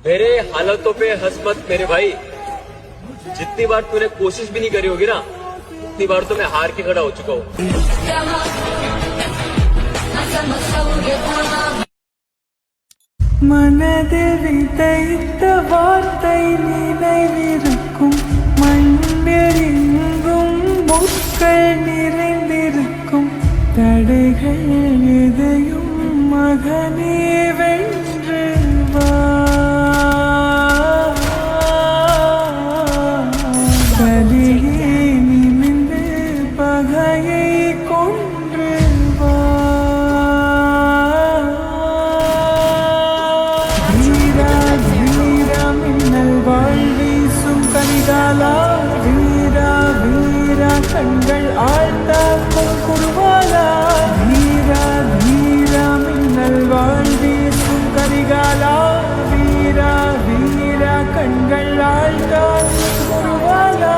मेरे हालातों पे हंस मत मेरे भाई। जितनी बार तूने कोशिश भी नहीं करी होगी ना, उतनी बार तो मैं हार के खड़ा हो चुका हूँ। மனதில் விதைத்த வார்த்தை நினைவிருக்கும், மண்ணில் எங்கும் முட்கள் நிறைந்திருக்கும், தடைகள் எதையும் மகனே வென்று வா. பலியே நிமிர்ந்து பகையை கொன்று வா. வீரா வீரா மின்னல் வாழ்வீசும் கனிகாலா, வீரா வீரா கண்கள் ஆழ்ந்தாக்கும் குருவாலா. வீரா வீரா மின்னல் வாழ்வீசும் கனிகாலா, வீரா வீரா கண்கள் ஆழ்ந்தாக்கும் குருவாலா.